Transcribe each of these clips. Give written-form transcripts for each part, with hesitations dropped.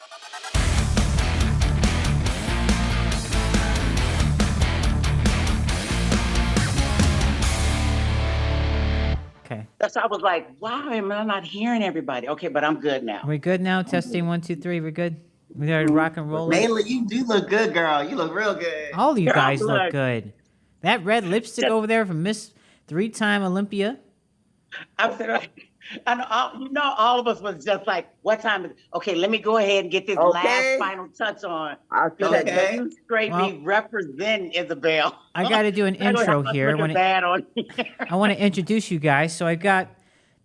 Okay. That's why I was like, wow, am I not hearing everybody? Okay, but I'm good now. Are we good now? Testing 1, 2, 3. We're good. We got to rock and roll. Mayla, you do look good, girl. You look real good. All you Girl, guys look look. good. That red lipstick over there from Miss 3-time Olympia. I'm saying, I know, all of us was just like, what time is it? Okay, let me go ahead and get this last final touch on. So that you straight me represent Isabelle. I got to do an intro here. Bad on here. I want to introduce you guys. So I got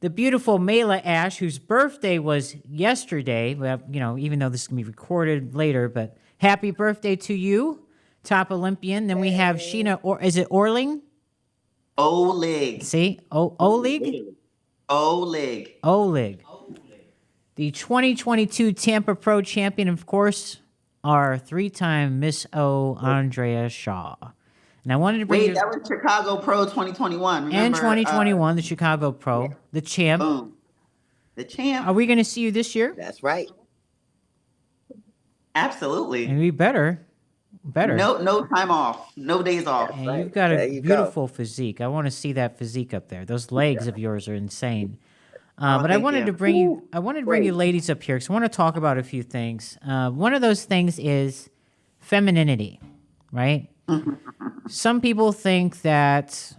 the beautiful Mayla Ash, whose birthday was yesterday. Well, even though this is going to be recorded later, but happy birthday to you, top Olympian. Then we have Sheena, or is it Ohlig? Ohlig. See? Ohlig? Ohlig. The 2022 Tampa Pro champion, of course, our 3-time Miss O, Andrea Shaw. And I wanted to bring that was Chicago Pro 2021. Remember, and 2021, the Chicago Pro, the champ. Boom. The champ. Are we going to see you this year? That's right. Absolutely. And we better. No time off. No days off. And you've got a beautiful physique. I want to see that physique up there. Those legs of yours are insane. But I wanted to bring you. I wanted to bring you ladies up here because I want to talk about a few things. One of those things is femininity, right? Some people think that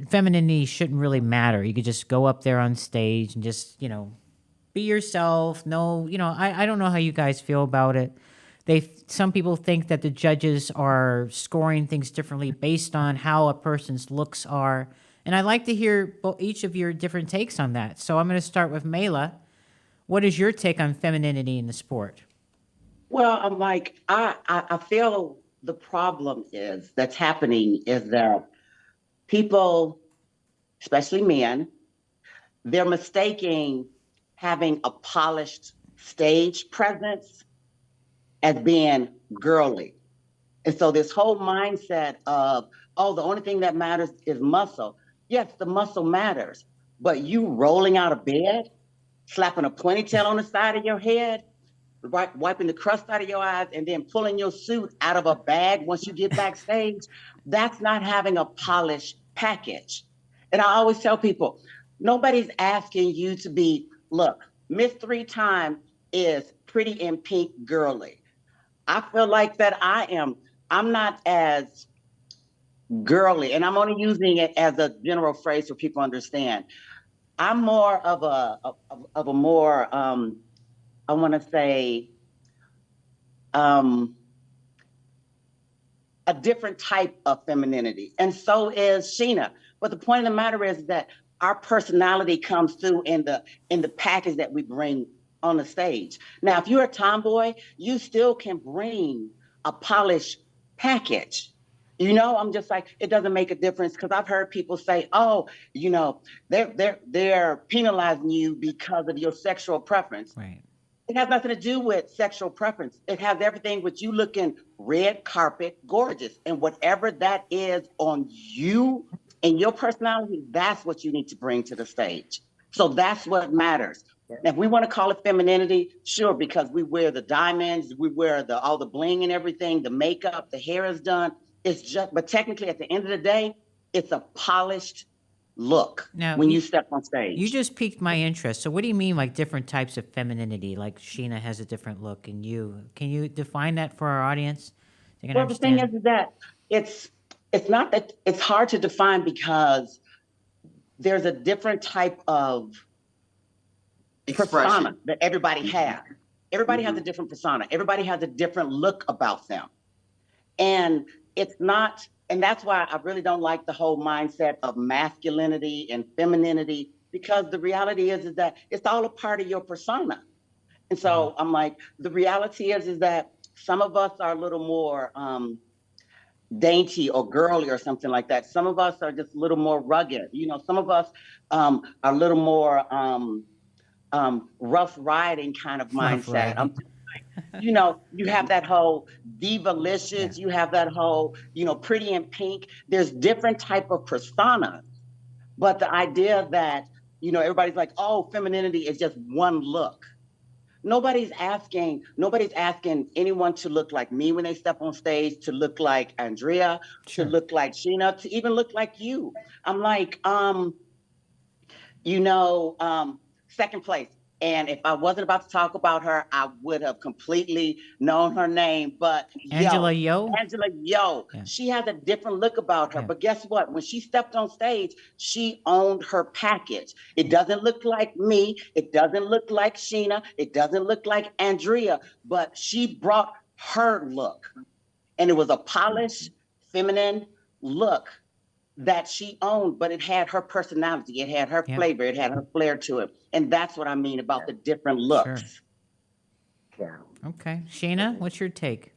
femininity shouldn't really matter. You could just go up there on stage and just, be yourself. No, I don't know how you guys feel about it. Some people think that the judges are scoring things differently based on how a person's looks are. And I'd like to hear each of your different takes on that. So I'm going to start with Mayla. What is your take on femininity in the sport? Well, I'm like, I feel the problem that's happening is that people, especially men, they're mistaking having a polished stage presence as being girly. And so this whole mindset of, the only thing that matters is muscle. Yes, the muscle matters, but you rolling out of bed, slapping a ponytail on the side of your head, wiping the crust out of your eyes, and then pulling your suit out of a bag once you get backstage, that's not having a polished package. And I always tell people, nobody's asking you to be, look, Miss 3-time is pretty in pink girly. I feel like that I'm not as girly, and I'm only using it as a general phrase so people understand. I'm more of a more, I want to say, a different type of femininity. And so is Sheena. But the point of the matter is that our personality comes through in the package that we bring on the stage. Now, if you're a tomboy, you still can bring a polished package. I'm just like, it doesn't make a difference, because I've heard people say, they're penalizing you because of your sexual preference. Right. It has nothing to do with sexual preference. It has everything with you looking red carpet gorgeous, and whatever that is on you and your personality, that's what you need to bring to the stage. So that's what matters. Now, if we want to call it femininity, sure, because we wear the diamonds, we wear all the bling and everything, the makeup, the hair is done. But technically at the end of the day, it's a polished look when you step on stage. You just piqued my interest. So what do you mean, like different types of femininity? Like Sheena has a different look, and can you define that for our audience? Well, the thing is that it's not that it's hard to define, because there's a different type of persona that everybody has. Everybody has a different persona. Everybody has a different look about them. And it's not, and that's why I really don't like the whole mindset of masculinity and femininity, because the reality is that it's all a part of your persona. And so I'm like, the reality is that some of us are a little more dainty or girly or something like that. Some of us are just a little more rugged. Some of us are a little more rough riding kind of mindset. You have that whole diva-licious, you have that whole, pretty in pink. There's different type of personas. But the idea that, everybody's like, oh, femininity is just one look. Nobody's asking anyone to look like me when they step on stage, to look like Andrea, to look like Sheena, to even look like you. I'm like, second place. And if I wasn't about to talk about her, I would have completely known her name. But Angela Yo? Angela Yo, she has a different look about her. But guess what? When she stepped on stage, she owned her package. It doesn't look like me. It doesn't look like Sheena. It doesn't look like Andrea. But she brought her look. And it was a polished, feminine look that she owned, but it had her personality, it had her flavor, it had her flair to it. And that's what I mean about the different looks. Sure. Yeah. Okay. Sheena, what's your take?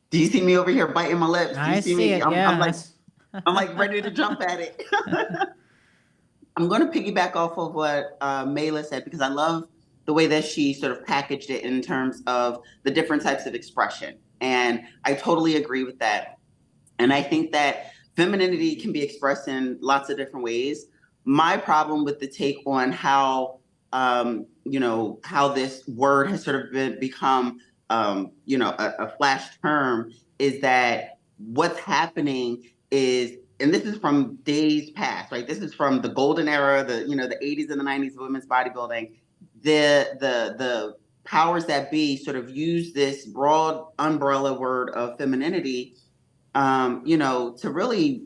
Do you see me over here biting my lips? Do you I see me? it, I'm like ready to jump at it. I'm going to piggyback off of what Mayla said, because I love the way that she sort of packaged it in terms of the different types of expression. And I totally agree with that. And I think that femininity can be expressed in lots of different ways. My problem with the take on how, how this word has sort of become, a flash term, is that what's happening is, and this is from days past, right? This is from the golden era, the 80s and the 90s of women's bodybuilding. The powers that be sort of use this broad umbrella word of femininity, to really,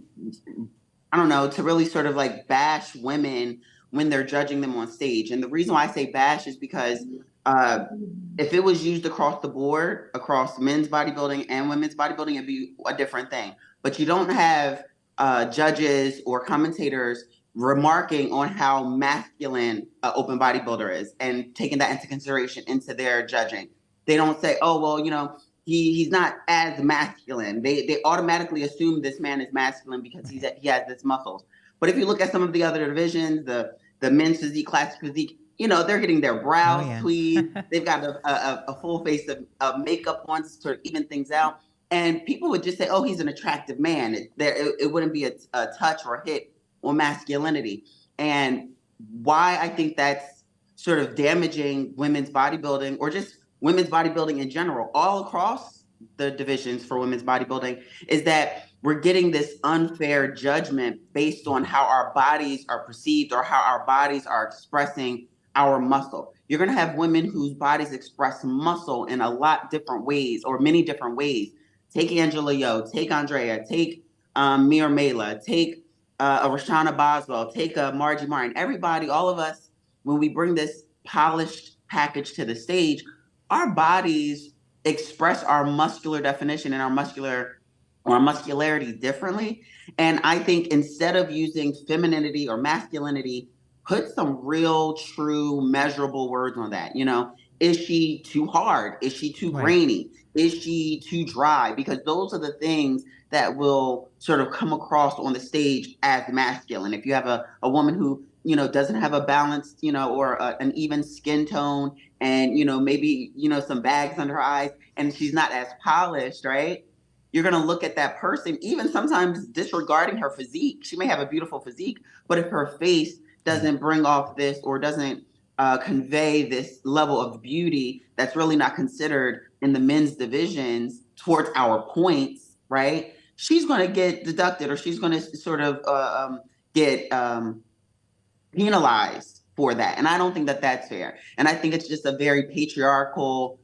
to really sort of like bash women when they're judging them on stage. And the reason why I say bash is because if it was used across the board, across men's bodybuilding and women's bodybuilding, it'd be a different thing. But you don't have judges or commentators remarking on how masculine an open bodybuilder is and taking that into consideration into their judging. They don't say, oh, well, he's not as masculine. They automatically assume this man is masculine because he has this muscles. But if you look at some of the other divisions, the men's physique, classic physique, they're getting their brows tweezed. They've got a full face of makeup on to sort of even things out. And people would just say, oh, he's an attractive man. It wouldn't be a touch or a hit on masculinity. And why I think that's sort of damaging women's bodybuilding, or just women's bodybuilding in general, all across the divisions for women's bodybuilding, is that we're getting this unfair judgment based on how our bodies are perceived or how our bodies are expressing our muscle. You're going to have women whose bodies express muscle in a lot different ways, or many different ways. Take Angela Yo, take Andrea, take me or Mayla, take a Rashana Boswell, take a Margie Martin. Everybody, all of us, when we bring this polished package to the stage, our bodies express our muscular definition and our muscularity differently. And I think instead of using femininity or masculinity, put some real, true, measurable words on that. Is she too hard? Is she too grainy? Is she too dry? Because those are the things that will sort of come across on the stage as masculine. If you have a woman who, doesn't have a balanced, or an even skin tone, and, maybe, some bags under her eyes, and she's not as polished, right? You're going to look at that person, even sometimes disregarding her physique. She may have a beautiful physique, but if her face doesn't bring off this, or doesn't convey this level of beauty that's really not considered in the men's divisions towards our points, right? She's going to get deducted, or she's going to sort of get penalized for that. And I don't think that that's fair. And I think it's just a very patriarchal,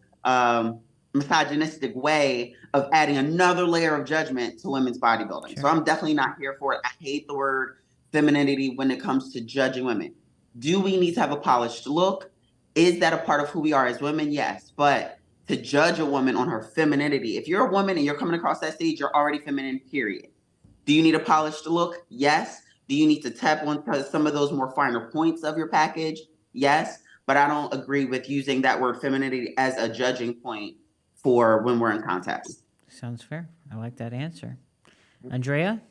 misogynistic way of adding another layer of judgment to women's bodybuilding. Sure. So I'm definitely not here for it. I hate the word femininity when it comes to judging women. Do we need to have a polished look? Is that a part of who we are as women? Yes. But to judge a woman on her femininity, if you're a woman and you're coming across that stage, you're already feminine, period. Do you need a polished look? Yes. Do you need to tap on some of those more finer points of your package? Yes. But I don't agree with using that word femininity as a judging point for when we're in contest. Sounds fair. I like that answer. Andrea?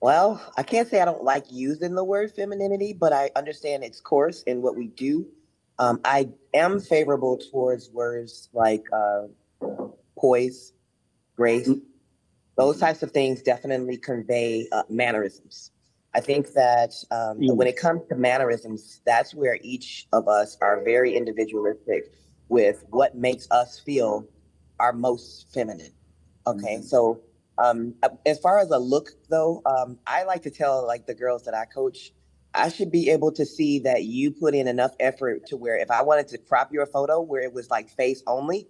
Well, I can't say I don't like using the word femininity, but I understand its course in what we do. I am favorable towards words like poise, grace. Those types of things definitely convey mannerisms. I think that when it comes to mannerisms, that's where each of us are very individualistic with what makes us feel our most feminine. Okay, so as far as a look though, I like to tell like the girls that I coach, I should be able to see that you put in enough effort to where if I wanted to crop your photo where it was like face only,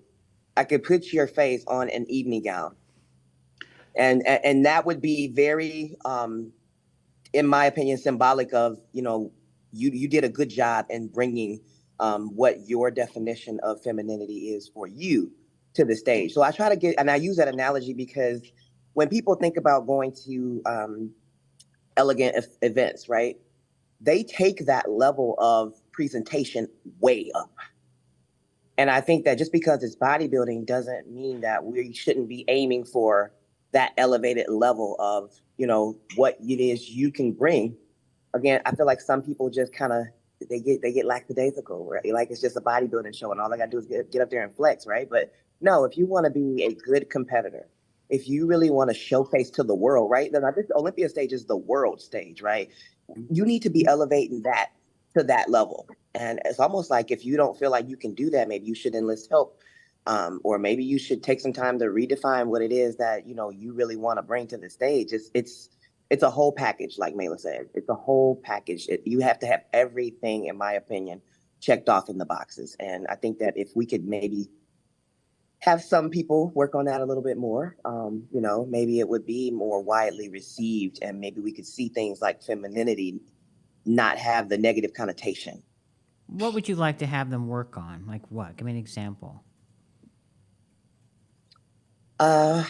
I could put your face on an evening gown. And that would be very in my opinion, symbolic of, you did a good job in bringing what your definition of femininity is for you to the stage. So I try to get, and I use that analogy because when people think about going to elegant events, right, they take that level of presentation way up. And I think that just because it's bodybuilding doesn't mean that we shouldn't be aiming for that elevated level of, what it is you can bring. Again, I feel like some people just kind of, they get lackadaisical, right? Like it's just a bodybuilding show and all I gotta do is get up there and flex, right? But no, if you want to be a good competitor, if you really want to showcase to the world, right? Then this Olympia stage is the world stage, right? You need to be elevating that to that level. And it's almost like if you don't feel like you can do that, maybe you should enlist help. Or maybe you should take some time to redefine what it is that, you really want to bring to the stage. It's a whole package, like Mayla said. It's a whole package. You have to have everything, in my opinion, checked off in the boxes. And I think that if we could maybe have some people work on that a little bit more, maybe it would be more widely received and maybe we could see things like femininity not have the negative connotation. What would you like to have them work on? Like what? Give me an example. I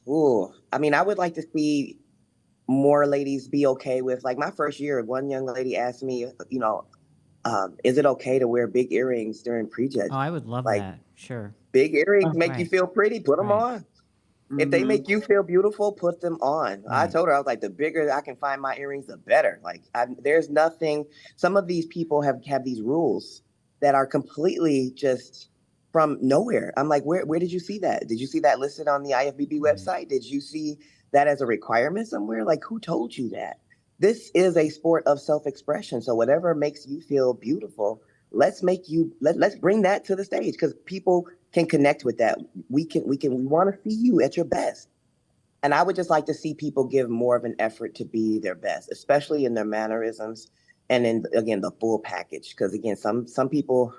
would like to see more ladies be okay with, like my first year, one young lady asked me, is it okay to wear big earrings during prejudging? Oh, I would love that. Sure. Big earrings make you feel pretty, put them on. Mm-hmm. If they make you feel beautiful, put them on. Right. I told her, I was like, the bigger I can find my earrings, the better. Like there's nothing, some of these people have these rules that are completely just from nowhere. I'm like, where did you see that? Did you see that listed on the IFBB website? Did you see that as a requirement somewhere? Like, who told you that? This is a sport of self-expression. So whatever makes you feel beautiful, let's bring that to the stage because people can connect with that. We want to see you at your best. And I would just like to see people give more of an effort to be their best, especially in their mannerisms and in, again, the full package. Because again, some people,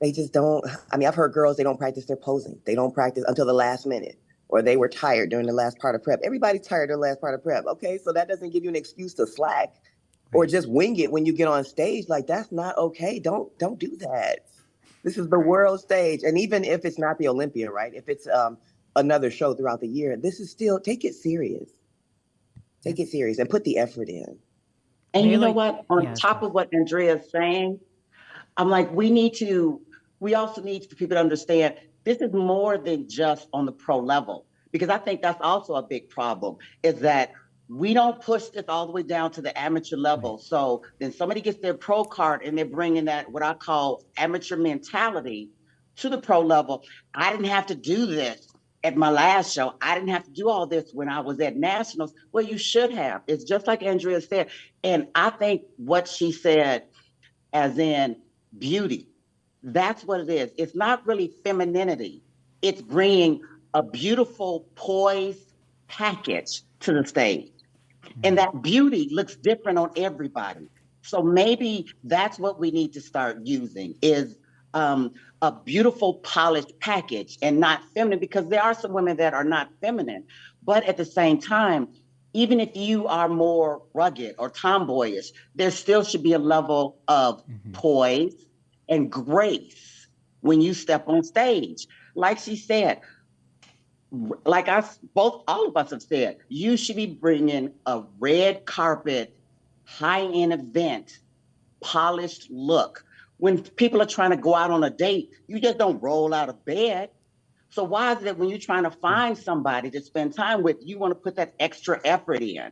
they just don't. I mean, I've heard girls, they don't practice their posing. They don't practice until the last minute, or they were tired during the last part of prep. Everybody's tired during the last part of prep. Okay, so that doesn't give you an excuse to slack or just wing it when you get on stage. Like, that's not okay. Don't do that. This is the world stage. And even if it's not the Olympia, right? If it's another show throughout the year, this is still, take it serious. Take it serious and put the effort in. And you know what? On top of what Andrea's saying, I'm like, we also need for people to understand this is more than just on the pro level, because I think that's also a big problem is that we don't push this all the way down to the amateur level. So then somebody gets their pro card and they're bringing that, what I call amateur mentality to the pro level. I didn't have to do this at my last show. I didn't have to do all this when I was at nationals. Well, you should have. It's just like Andrea said. And I think what she said, as in beauty, that's what it is. It's not really femininity. It's bringing a beautiful poised package to the stage. And that beauty looks different on everybody. So maybe that's what we need to start using is a beautiful polished package and not feminine, because there are some women that are not feminine. But at the same time, even if you are more rugged or tomboyish, there still should be a level of poise and grace when you step on stage. Like she said, like all of us have said, you should be bringing a red carpet, high-end event, polished look. When people are trying to go out on a date, you just don't roll out of bed. So why is it when you're trying to find somebody to spend time with, you want to put that extra effort in,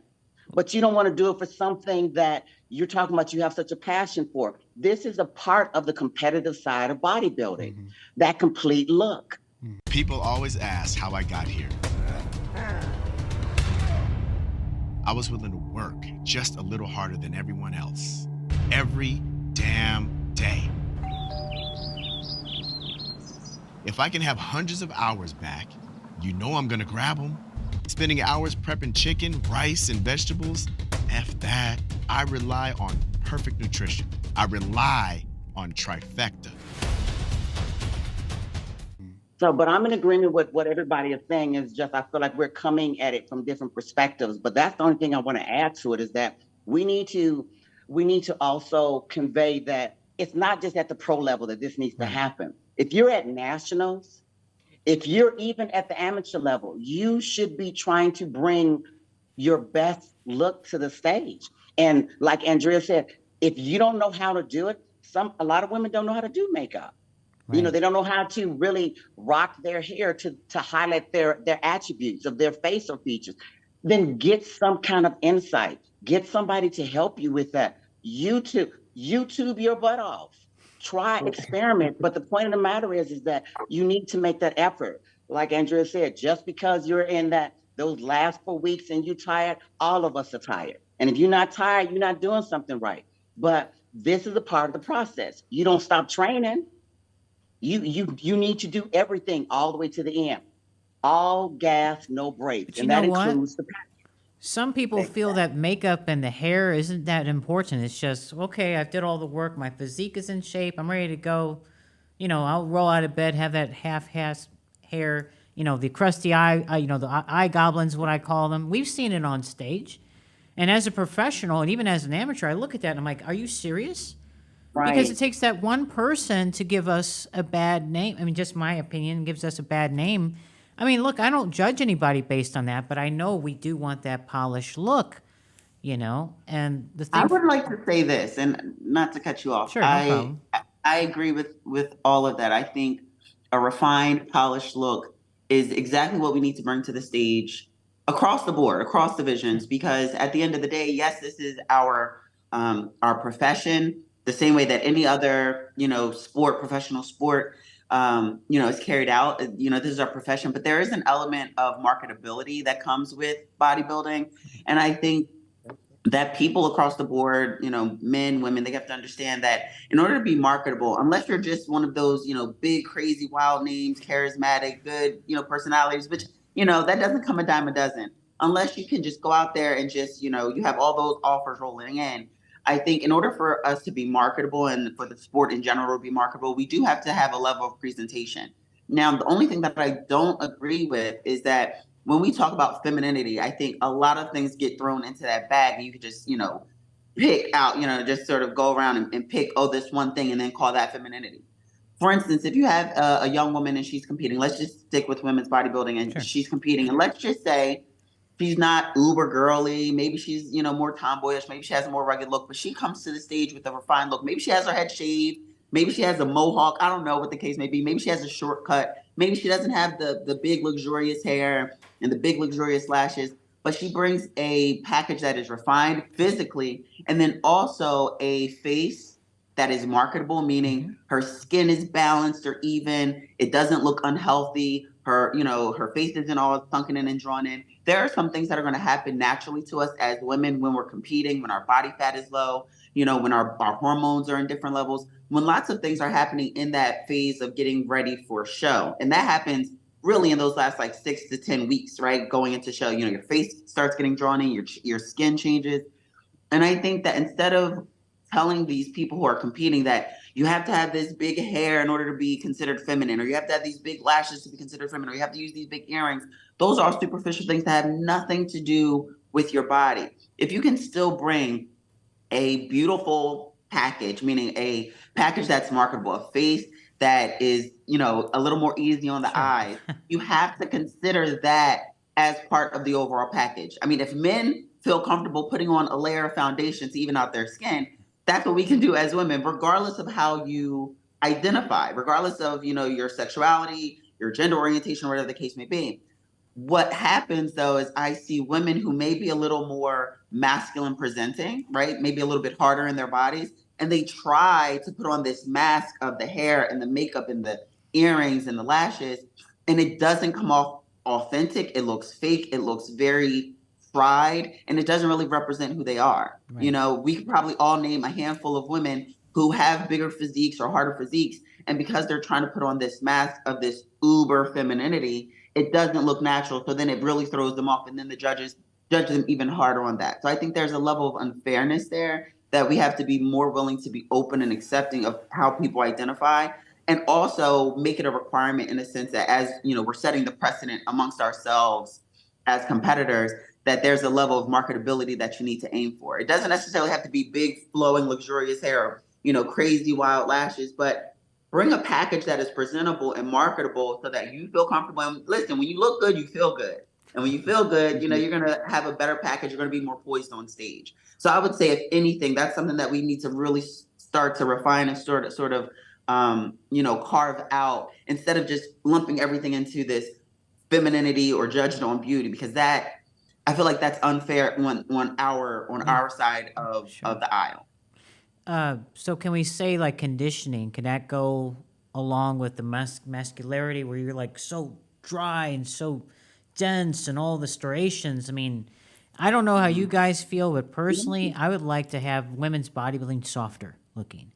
but you don't want to do it for something that you're talking about you have such a passion for? This is a part of the competitive side of bodybuilding, that complete look. People always ask how I got here. I was willing to work just a little harder than everyone else. Every damn day. If I can have hundreds of hours back, you know I'm gonna grab them. Spending hours prepping chicken, rice, and vegetables, F that. I rely on perfect nutrition. I rely on trifecta. So, but I'm in agreement with what everybody is saying. Is just I feel like we're coming at it from different perspectives. But that's the only thing I want to add to it is that we need to also convey that it's not just at the pro level that this needs to happen. If you're at nationals, if you're even at the amateur level, you should be trying to bring your best look to the stage. And like Andrea said, if you don't know how to do it, a lot of women don't know how to do makeup. Right. You know, they don't know how to really rock their hair to highlight their attributes of their facial features. Then get some kind of insight. Get somebody to help you with that. YouTube your butt off. Try, experiment. But the point of the matter is that you need to make that effort. Like Andrea said, just because you're in those last 4 weeks and you're tired, all of us are tired. And if you're not tired, you're not doing something right. But this is a part of the process. You don't stop training. You need to do everything all the way to the end. All gas, no brakes. And that includes the package. Some people feel that makeup and the hair isn't that important. It's just, okay, I did all the work. My physique is in shape. I'm ready to go. You know, I'll roll out of bed, have that half-ass hair, you know, the crusty eye, the eye goblins, what I call them. We've seen it on stage. And as a professional and even as an amateur, I look at that and I'm like, are you serious? Right. Because it takes that one person to give us a bad name. I mean, just my opinion gives us a bad name. I mean, look, I don't judge anybody based on that, but I know we do want that polished look, you know. And the thing I would like to say this, and not to cut you off. Sure, no problem. I agree with all of that. I think a refined, polished look is exactly what we need to bring to the stage across the board, across divisions, because at the end of the day, yes, this is our profession, the same way that any other, professional sport, is carried out. This is our profession, but there is an element of marketability that comes with bodybuilding. And I think that people across the board, men, women, they have to understand that in order to be marketable, unless you're just one of those, big, crazy, wild names, charismatic, good, personalities, which, that doesn't come a dime a dozen, unless you can just go out there and just, you have all those offers rolling in. I think in order for us to be marketable and for the sport in general to be marketable, we do have to have a level of presentation. Now, the only thing that I don't agree with is that when we talk about femininity, I think a lot of things get thrown into that bag and you could just, pick out, just sort of go around and pick, this one thing and then call that femininity. For instance, if you have a young woman and she's competing, let's just stick with women's bodybuilding and she's competing. And let's just say she's not uber girly. Maybe she's, more tomboyish. Maybe she has a more rugged look, but she comes to the stage with a refined look. Maybe she has her head shaved. Maybe she has a mohawk. I don't know what the case may be. Maybe she has a shortcut. Maybe she doesn't have the big luxurious hair and the big luxurious lashes, but she brings a package that is refined physically and then also a face that is marketable, meaning her skin is balanced or even. It doesn't look unhealthy. Her face isn't all sunken in and drawn in. There are some things that are going to happen naturally to us as women when we're competing, when our body fat is low, when our hormones are in different levels, when lots of things are happening in that phase of getting ready for show. And that happens really in those last 6 to 10 weeks, right? Going into show, your face starts getting drawn in, your skin changes. And I think that instead of telling these people who are competing that you have to have this big hair in order to be considered feminine, or you have to have these big lashes to be considered feminine, or you have to use these big earrings. Those are superficial things that have nothing to do with your body. If you can still bring a beautiful package, meaning a package that's marketable, a face that is, a little more easy on the eyes, you have to consider that as part of the overall package. I mean, if men feel comfortable putting on a layer of foundation to even out their skin, that's what we can do as women, regardless of how you identify, regardless of, your sexuality, your gender orientation, whatever the case may be. What happens, though, is I see women who may be a little more masculine presenting, right? Maybe a little bit harder in their bodies. And they try to put on this mask of the hair and the makeup and the earrings and the lashes. And it doesn't come off authentic. It looks fake. It looks very tried, and it doesn't really represent who they are. Right. You know, we could probably all name a handful of women who have bigger physiques or harder physiques, and because they're trying to put on this mask of this uber femininity, it doesn't look natural. So then it really throws them off, and then the judges judge them even harder on that. So I think there's a level of unfairness there that we have to be more willing to be open and accepting of how people identify, and also make it a requirement in a sense that, as you know, we're setting the precedent amongst ourselves as competitors, that there's a level of marketability that you need to aim for. It doesn't necessarily have to be big, flowing, luxurious hair, or, you know, crazy wild lashes, but bring a package that is presentable and marketable so that you feel comfortable. And listen, when you look good, you feel good. And when you feel good, you know, you're going to have a better package. You're going to be more poised on stage. So I would say, if anything, that's something that we need to really start to refine and sort of you know, carve out, instead of just lumping everything into this femininity or judged on beauty, because that, I feel like that's unfair on our side of the aisle. So can we say like conditioning? Can that go along with the masculinity where you're like so dry and so dense and all the striations? I mean, I don't know how you guys feel, but personally, I would like to have women's bodybuilding softer looking.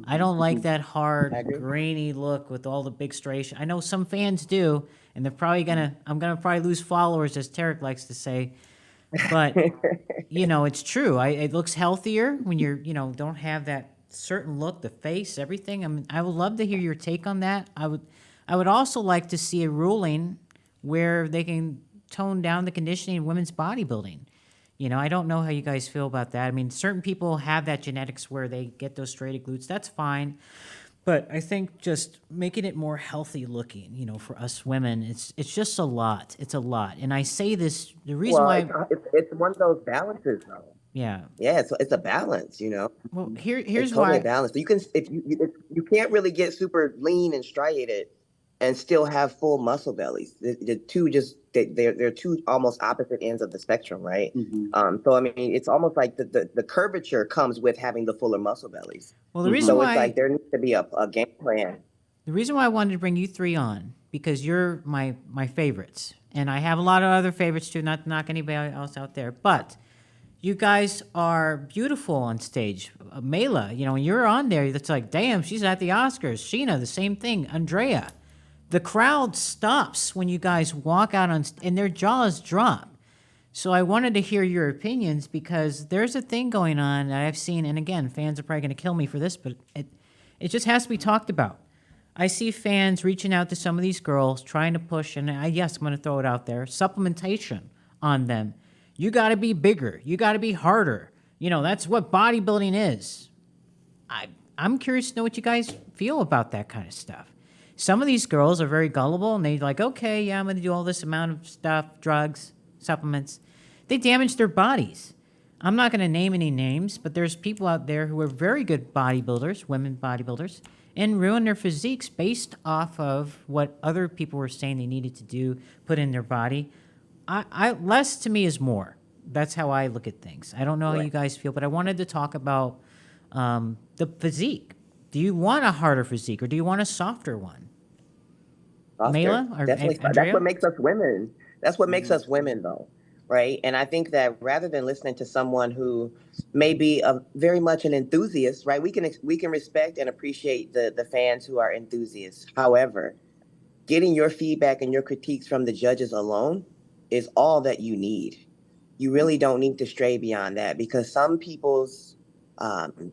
I don't like that hard, grainy look with all the big striation. I know some fans do, and they're probably I'm gonna probably lose followers, as Tarek likes to say. But you know, it's true. It looks healthier when you're, you know, don't have that certain look, the face, everything. I mean, I would love to hear your take on that. I would also like to see a ruling where they can tone down the conditioning in women's bodybuilding. You know, I don't know how you guys feel about that. I mean, certain people have that genetics where they get those straight glutes. That's fine. But I think just making it more healthy looking, you know, for us women, it's just a lot. It's a lot. And I say this, the reason why... It's one of those balances, though. Yeah. Yeah, it's a balance, you know. Well, here's it's totally why... a balance. You can, if you can't really get super lean and striated and still have full muscle bellies. The two just, they're two almost opposite ends of the spectrum, right? Mm-hmm. So I mean, it's almost like the curvature comes with having the fuller muscle bellies. Well, the reason why it's like there needs to be a game plan. The reason why I wanted to bring you three on, because you're my favorites, and I have a lot of other favorites too. Not to knock anybody else out there, but you guys are beautiful on stage. Mayla, you know, when you're on there, it's like, damn, she's at the Oscars. Sheena, the same thing. Andrea. The crowd stops when you guys walk out and their jaws drop. So I wanted to hear your opinions, because there's a thing going on that I've seen, and again, fans are probably going to kill me for this, but it just has to be talked about. I see fans reaching out to some of these girls, trying to push, and yes, I'm going to throw it out there, supplementation on them. You got to be bigger. You got to be harder. You know, that's what bodybuilding is. I'm curious to know what you guys feel about that kind of stuff. Some of these girls are very gullible, and they're like, okay, yeah, I'm going to do all this amount of stuff, drugs, supplements. They damage their bodies. I'm not going to name any names, but there's people out there who are very good bodybuilders, women bodybuilders, and ruin their physiques based off of what other people were saying they needed to do, put in their body. Less to me is more. That's how I look at things. I don't know how you guys feel, but I wanted to talk about the physique. Do you want a harder physique, or do you want a softer one? Softer. Mayla or Definitely. Andrea? That's what makes us women. That's what makes us women, though, right? And I think that rather than listening to someone who may be very much an enthusiast, right? We can respect and appreciate the fans who are enthusiasts. However, getting your feedback and your critiques from the judges alone is all that you need. You really don't need to stray beyond that, because some people's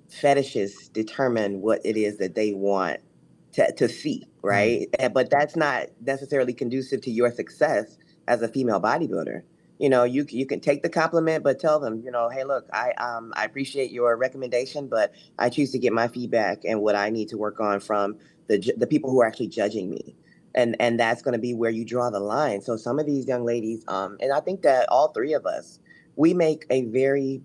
fetishes determine what it is that they want to see, right? But that's not necessarily conducive to your success as a female bodybuilder. You know, you can take the compliment, but tell them, you know, hey, look, I appreciate your recommendation, but I choose to get my feedback and what I need to work on from the people who are actually judging me. And that's going to be where you draw the line. So some of these young ladies, and I think that all three of us, we make a very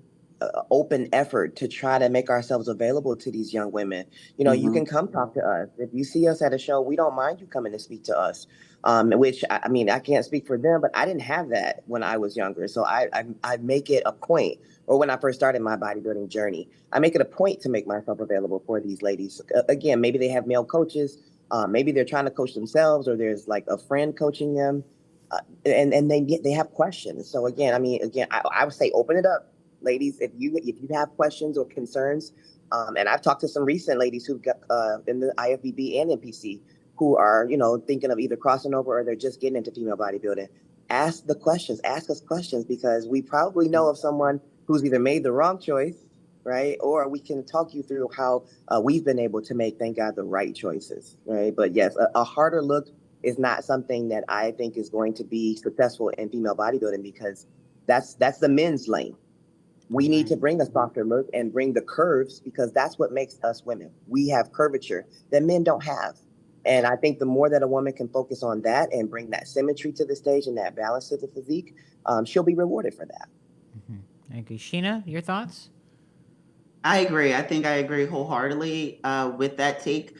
open effort to try to make ourselves available to these young women. You know, you can come talk to us. If you see us at a show, we don't mind you coming to speak to us. Which, I mean, I can't speak for them, but I didn't have that when I was younger. So I make it a point, or when I first started my bodybuilding journey, I make it a point to make myself available for these ladies. Again, maybe they have male coaches. Maybe they're trying to coach themselves, or there's like a friend coaching them. and they have questions. So again, I would say open it up, ladies. If you have questions or concerns, and I've talked to some recent ladies who got in the IFBB and NPC who are thinking of either crossing over or they're just getting into female bodybuilding. Ask us questions, because we probably know of someone who's either made the wrong choice, right? Or we can talk you through how we've been able to make, thank God, the right choices, right? But yes, a harder look is not something that I think is going to be successful in female bodybuilding, because that's the men's lane. We need to bring a softer look and bring the curves, because that's what makes us women. We have curvature that men don't have. And I think the more that a woman can focus on that and bring that symmetry to the stage and that balance to the physique, she'll be rewarded for that. Mm-hmm. Thank you. Sheena, your thoughts? I agree. I think I agree wholeheartedly with that take,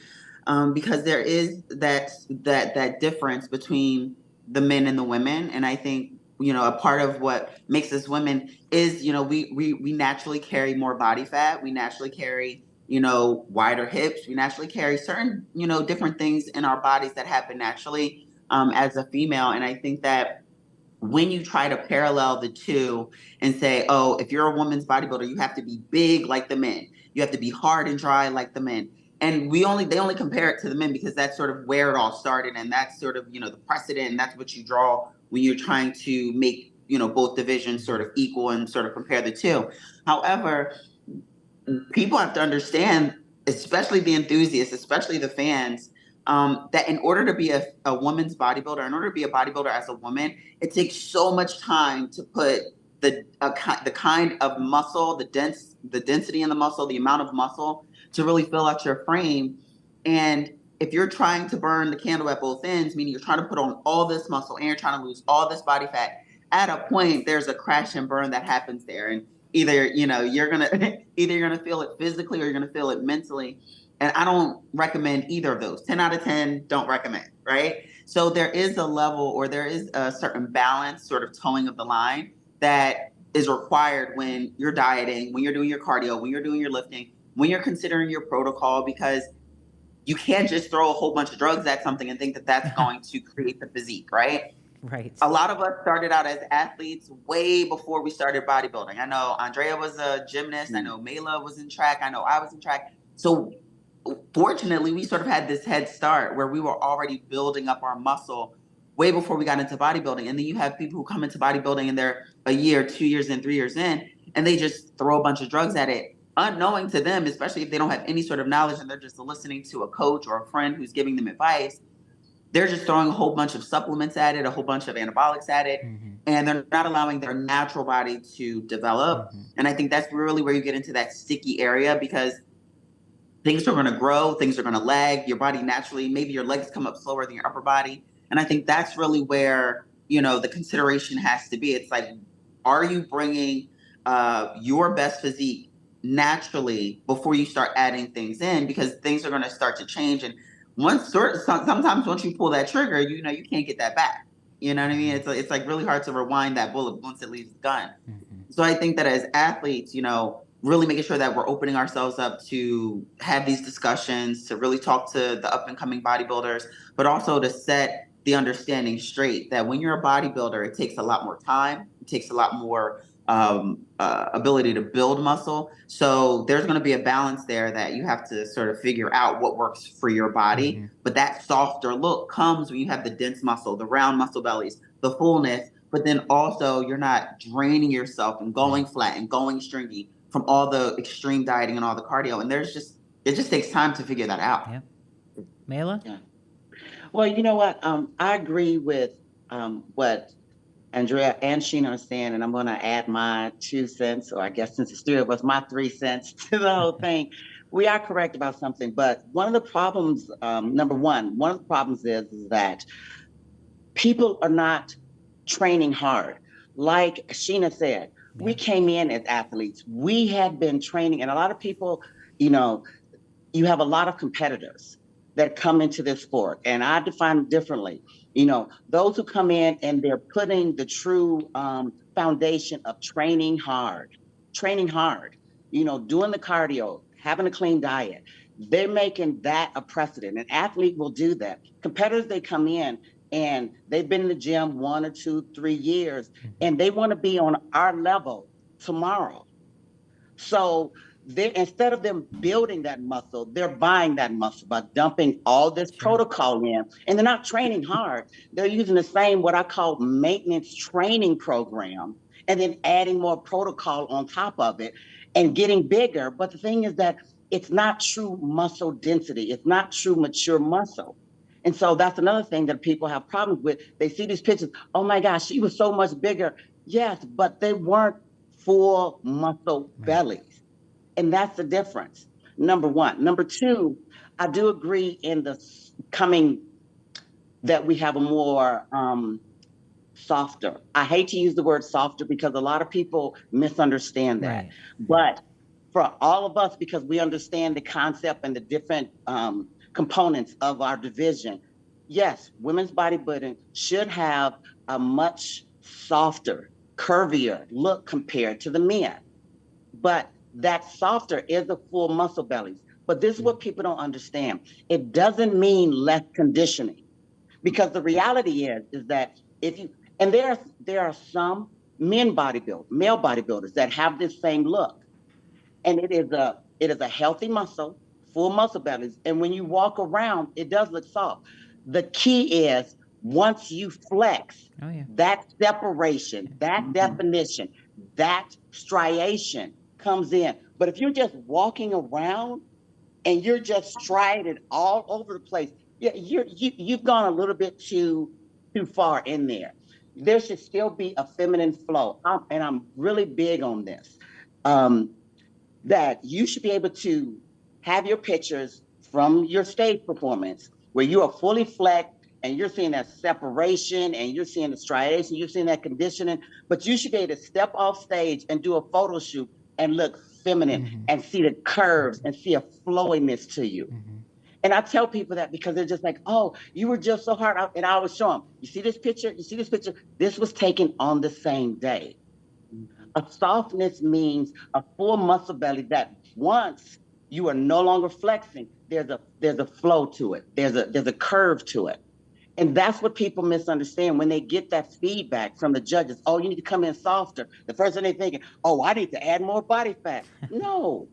because there is that difference between the men and the women, and I think a part of what makes us women is we naturally carry more body fat. We naturally carry wider hips. We naturally carry certain different things in our bodies that happen naturally as a female, and I think that when you try to parallel the two and say, oh, if you're a woman's bodybuilder, you have to be big like the men. You have to be hard and dry like the men. And they only compare it to the men because that's sort of where it all started. And that's sort of, the precedent. And that's what you draw when you're trying to make, both divisions sort of equal and sort of compare the two. However, people have to understand, especially the enthusiasts, especially the fans, that in order to be a woman's bodybuilder, in order to be a bodybuilder as a woman, it takes so much time to put the kind of muscle, the density in the muscle, the amount of muscle to really fill out your frame. And if you're trying to burn the candle at both ends, meaning you're trying to put on all this muscle and you're trying to lose all this body fat, at a point there's a crash and burn that happens there. And either you're gonna feel it physically or you're gonna feel it mentally. And I don't recommend either of those. 10 out of 10 don't recommend, right? So there is a level, or there is a certain balance, sort of towing of the line, that is required when you're dieting, when you're doing your cardio, when you're doing your lifting, when you're considering your protocol, because you can't just throw a whole bunch of drugs at something and think that that's going to create the physique, right? Right. A lot of us started out as athletes way before we started bodybuilding. I know Andrea was a gymnast. I know Mayla was in track. I know I was in track. So fortunately, we sort of had this head start where we were already building up our muscle way before we got into bodybuilding. And then you have people who come into bodybuilding and they're a year, 2 years in, 3 years in, and they just throw a bunch of drugs at it, unknowing to them, especially if they don't have any sort of knowledge and they're just listening to a coach or a friend who's giving them advice. They're just throwing a whole bunch of supplements at it, a whole bunch of anabolics at it, and they're not allowing their natural body to develop. And I think that's really where you get into that sticky area, because things are going to grow, things are going to lag. Your body naturally, maybe your legs come up slower than your upper body. And I think that's really where, the consideration has to be. It's like, are you bringing your best physique naturally before you start adding things in? Because things are going to start to change. And sometimes once you pull that trigger, you can't get that back. You know what I mean? It's like really hard to rewind that bullet once it leaves the gun. So I think that as athletes, really making sure that we're opening ourselves up to have these discussions, to really talk to the up and coming bodybuilders, but also to set the understanding straight that when you're a bodybuilder, it takes a lot more time. It takes a lot more ability to build muscle. So there's going to be a balance there that you have to sort of figure out what works for your body. But that softer look comes when you have the dense muscle, the round muscle bellies, the fullness, but then also you're not draining yourself and going flat and going stringy from all the extreme dieting and all the cardio. And it just takes time to figure that out. Yeah. Mayla? Yeah. Well, you know what? I agree with what Andrea and Sheena are saying, and I'm going to add my 2 cents, or I guess since it's 3 of us, my 3 cents to the whole thing. We are correct about something, but one of the problems, number one of the problems is that people are not training hard. Like Sheena said, we came in as athletes. We had been training, and a lot of people, you have a lot of competitors that come into this sport, and I define them differently. Those who come in and they're putting the true foundation of training hard, doing the cardio, having a clean diet. They're making that a precedent. An athlete will do that. Competitors, they come in and they've been in the gym 1 or 2, 3 years, and they want to be on our level tomorrow. So they, instead of them building that muscle, they're buying that muscle by dumping all this protocol in, and they're not training hard. They're using the same, what I call maintenance training program, and then adding more protocol on top of it and getting bigger. But the thing is that it's not true muscle density. It's not true mature muscle. And so that's another thing that people have problems with. They see these pictures. Oh my gosh, she was so much bigger. Yes, but they weren't full muscle bellies. And that's the difference, number one. Number two, I do agree in the coming that we have a more softer. I hate to use the word softer because a lot of people misunderstand that. Right. But for all of us, because we understand the concept and the different components of our division, yes, women's bodybuilding should have a much softer, curvier look compared to the men. But that softer is the full muscle bellies. But this is what people don't understand. It doesn't mean less conditioning, because the reality is that if you, and there are some male bodybuilders that have this same look, and it is a healthy muscle, full muscle bellies. And when you walk around, it does look soft. The key is once you flex, that separation, that definition, that striation comes in. But if you're just walking around and you're just striated all over the place, you've gone a little bit too far in there. There should still be a feminine flow. And I'm really big on this, that you should be able to have your pictures from your stage performance where you are fully flexed and you're seeing that separation and you're seeing the striation, you're seeing that conditioning, but you should be able to step off stage and do a photo shoot and look feminine and see the curves and see a flowiness to you. And I tell people that because they're just like, oh, you were just so hard. And I always show them, you see this picture? You see this picture? This was taken on the same day. A softness means a full muscle belly that once you are no longer flexing, there's a flow to it. There's a curve to it. And that's what people misunderstand when they get that feedback from the judges. Oh, you need to come in softer. The first thing they're thinking, oh, I need to add more body fat. No.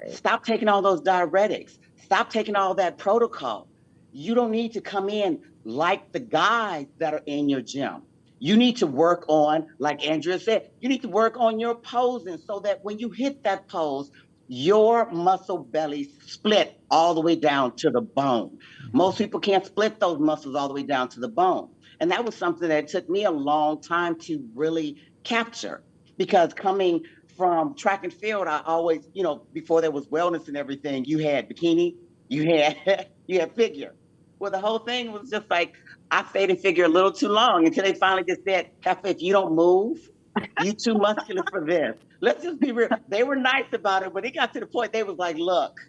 Stop taking all those diuretics. Stop taking all that protocol. You don't need to come in like the guys that are in your gym. You need to work on, like Andrea said, you need to work on your posing so that when you hit that pose, your muscle belly split all the way down to the bone. Most people can't split those muscles all the way down to the bone. And that was something that took me a long time to really capture, because coming from track and field, I always, before there was wellness and everything, you had bikini, you had figure. Well, the whole thing was just like, I stayed in figure a little too long until they finally just said, Hefe, if you don't move, you too muscular for this. Let's just be real. They were nice about it, but it got to the point they was like, look,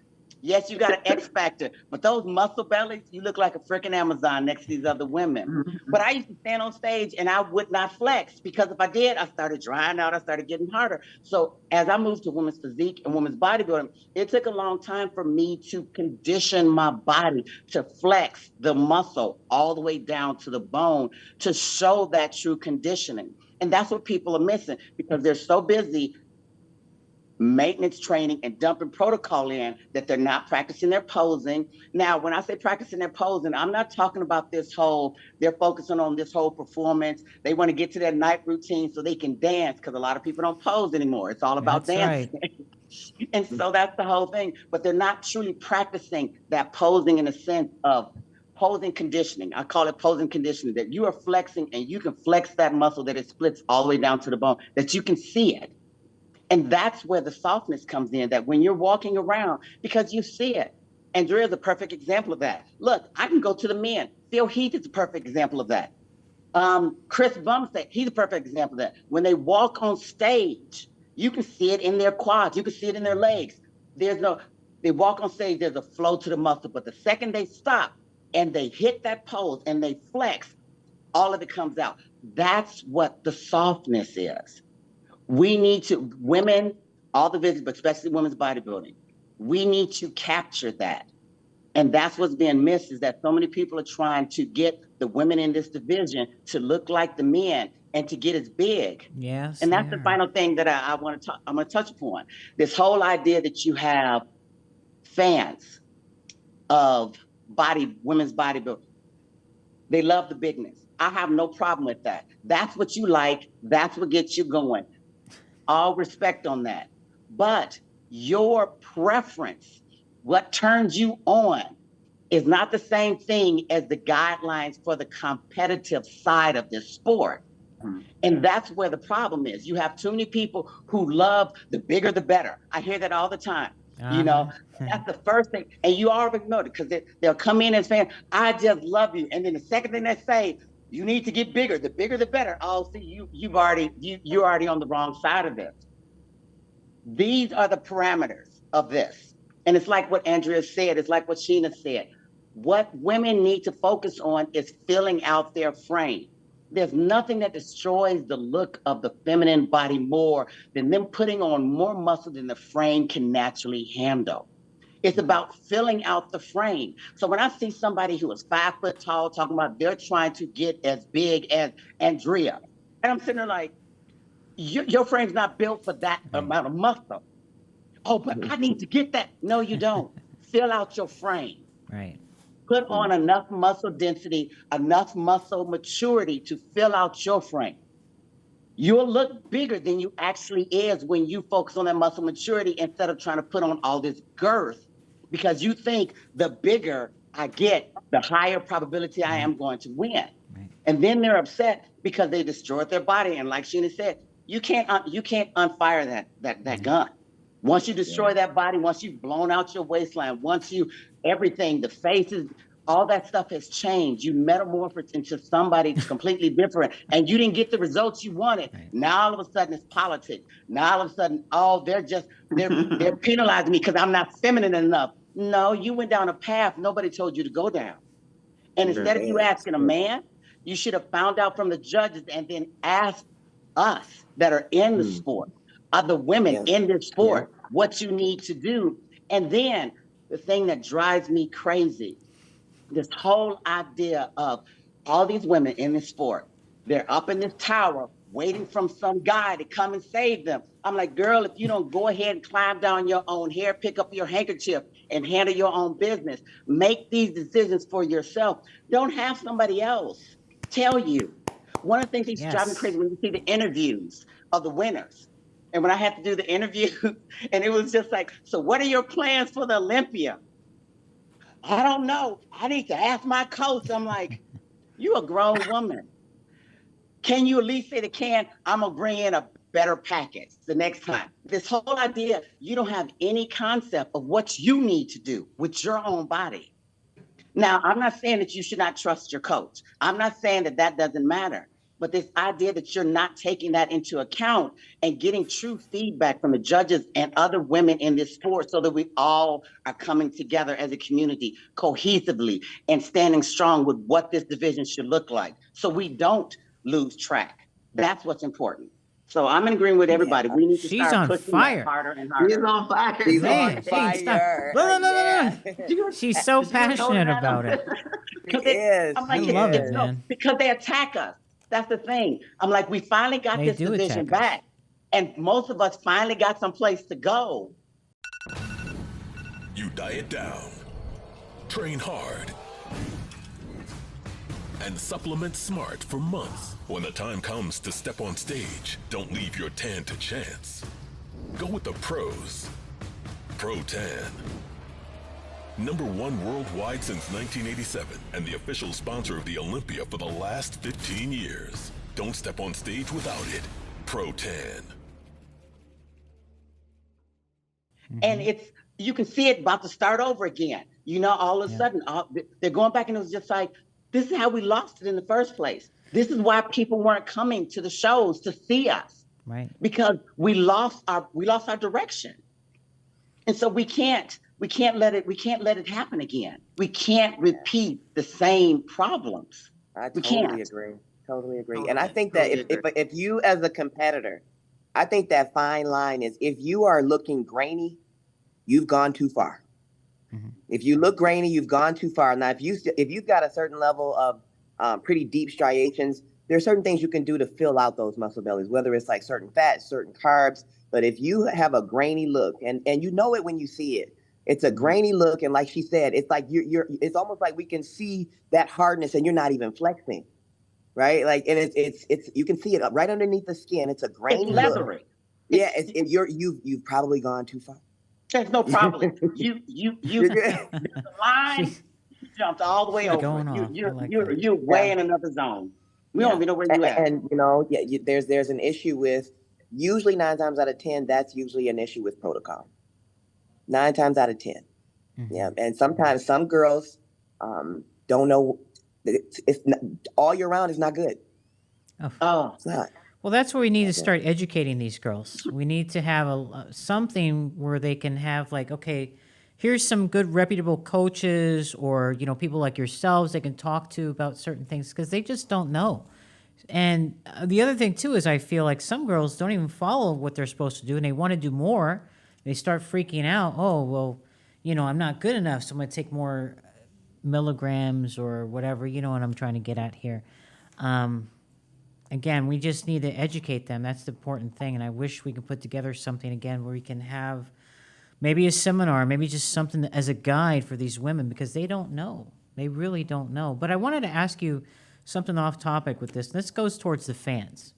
yes, you got an X factor, but those muscle bellies, you look like a freaking Amazon next to these other women. But I used to stand on stage and I would not flex, because if I did, I started drying out, I started getting harder. So as I moved to women's physique and women's bodybuilding, it took a long time for me to condition my body to flex the muscle all the way down to the bone to show that true conditioning. And that's what people are missing, because they're so busy maintenance training and dumping protocol in that they're not practicing their posing. Now, when I say practicing their posing, I'm not talking about this whole, they're focusing on this whole performance. They want to get to their night routine so they can dance, because a lot of people don't pose anymore. It's all about dancing. Right. And so that's the whole thing. But they're not truly practicing that posing in a sense of posing conditioning. I call it posing conditioning, that you are flexing and you can flex that muscle that it splits all the way down to the bone, that you can see it. And that's where the softness comes in, that when you're walking around, because you see it. Andrea is a perfect example of that. Look, I can go to the men. Phil Heath is a perfect example of that. Chris Bumstead, he's a perfect example of that. When they walk on stage, you can see it in their quads. You can see it in their legs. They walk on stage, there's a flow to the muscle. But the second they stop and they hit that pose and they flex, all of it comes out. That's what the softness is. We need to, women, all the visits, but especially women's bodybuilding, we need to capture that. And that's what's being missed, is that so many people are trying to get the women in this division to look like the men and to get as big. Yes. And that's the final thing that I'm going to touch upon. This whole idea that you have fans of women's bodybuilding. They love the bigness. I have no problem with that. That's what you like. That's what gets you going. All respect on that. But your preference, what turns you on, is not the same thing as the guidelines for the competitive side of this sport. And that's where the problem is. You have too many people who love the bigger the better. I hear that all the time. You know, that's the first thing. And you already know it, because they'll come in and say, I just love you. And then the second thing they say, you need to get bigger. The bigger the better. Oh, see, you're already on the wrong side of this. These are the parameters of this. And it's like what Andrea said. It's like what Sheena said. What women need to focus on is filling out their frame. There's nothing that destroys the look of the feminine body more than them putting on more muscle than the frame can naturally handle. It's about filling out the frame. So when I see somebody who is 5 foot tall talking about they're trying to get as big as Andrea, and I'm sitting there like, your frame's not built for that amount of muscle. Oh, but I need to get that. No, you don't. Fill out your frame. Right. Put on enough muscle density, enough muscle maturity to fill out your frame. You'll look bigger than you actually is when you focus on that muscle maturity instead of trying to put on all this girth, because you think the bigger I get, the higher probability I am going to win. Right. And then they're upset because they destroyed their body. And like Sheena said, you can't unfire that gun. Once you destroy that body, once you've blown out your waistline, everything, the faces, all that stuff has changed. You metamorphosed into somebody completely different, and you didn't get the results you wanted. Right. Now all of a sudden it's politics. Now all of a sudden, they're penalizing me because I'm not feminine enough. No, you went down a path nobody told you to go down. And instead of you asking a man, you should have found out from the judges and then asked us that are in the sport, other women in this sport, what you need to do. And then the thing that drives me crazy, this whole idea of all these women in this sport, they're up in this tower waiting for some guy to come and save them. I'm like, girl, if you don't go ahead and climb down your own hair, pick up your handkerchief and handle your own business, make these decisions for yourself. Don't have somebody else tell you. One of the things that used to drive me crazy when you see the interviews of the winners. And when I had to do the interview, and it was just like, so what are your plans for the Olympia? I don't know. I need to ask my coach. I'm like, you a grown woman. Can you at least say I'm going to bring in a better package the next time? This whole idea, you don't have any concept of what you need to do with your own body. Now, I'm not saying that you should not trust your coach. I'm not saying that doesn't matter. But this idea that you're not taking that into account and getting true feedback from the judges and other women in this sport so that we all are coming together as a community cohesively and standing strong with what this division should look like so we don't lose track. That's what's important. So I'm in agreement with everybody. We need to start pushing that harder and harder. She's on fire. She's on fire. No. She's so passionate about it. I'm like, I love it, man. Because they attack us. That's the thing. I'm like, we finally got this division back. And most of us finally got some place to go. You diet down, train hard, and supplement smart for months. When the time comes to step on stage, don't leave your tan to chance. Go with the pros. Pro Tan. #1 worldwide since 1987 and the official sponsor of the Olympia for the last 15 years. Don't step on stage without it. Pro Tan. And you can see it about to start over again. You know, all of a sudden, they're going back and it was just like, this is how we lost it in the first place. This is why people weren't coming to the shows to see us. Right. Because we lost our direction. And so we can't let it happen again. We can't repeat the same problems. I totally agree. And I think that if you as a competitor, I think that fine line is if you are looking grainy, you've gone too far. If you look grainy, you've gone too far. Now, if you've got a certain level of pretty deep striations, there are certain things you can do to fill out those muscle bellies, whether it's like certain fats, certain carbs. But if you have a grainy look, and you know it when you see it, it's a grainy look, and like she said, it's like it's almost like we can see that hardness, and you're not even flexing, right? Like, and it's you can see it right underneath the skin. It's a grainy It's leathery. look. Yeah, you've probably gone too far. There's no problem. You the line you jumped all the way She's over. going off. You're way in another zone. We don't even know where you at. And you know, there's an issue with, usually 9 times out of 10, that's usually an issue with protocol. 9 times out of 10. Yeah, and sometimes some girls don't know. It's not, all year round is not good. Oh, it's not. Well, that's where we need to start educating these girls. We need to have something where they can have like, okay, here's some good reputable coaches or, you know, people like yourselves they can talk to about certain things because they just don't know. And the other thing too is I feel like some girls don't even follow what they're supposed to do and they want to do more. They start freaking out. Oh, well, you know, I'm not good enough, so I'm going to take more milligrams or whatever, you know what I'm trying to get at here. Again, we just need to educate them. That's the important thing. And I wish we could put together something again where we can have maybe a seminar, maybe just something as a guide for these women because they don't know. They really don't know. But I wanted to ask you something off topic with this. This goes towards the fans.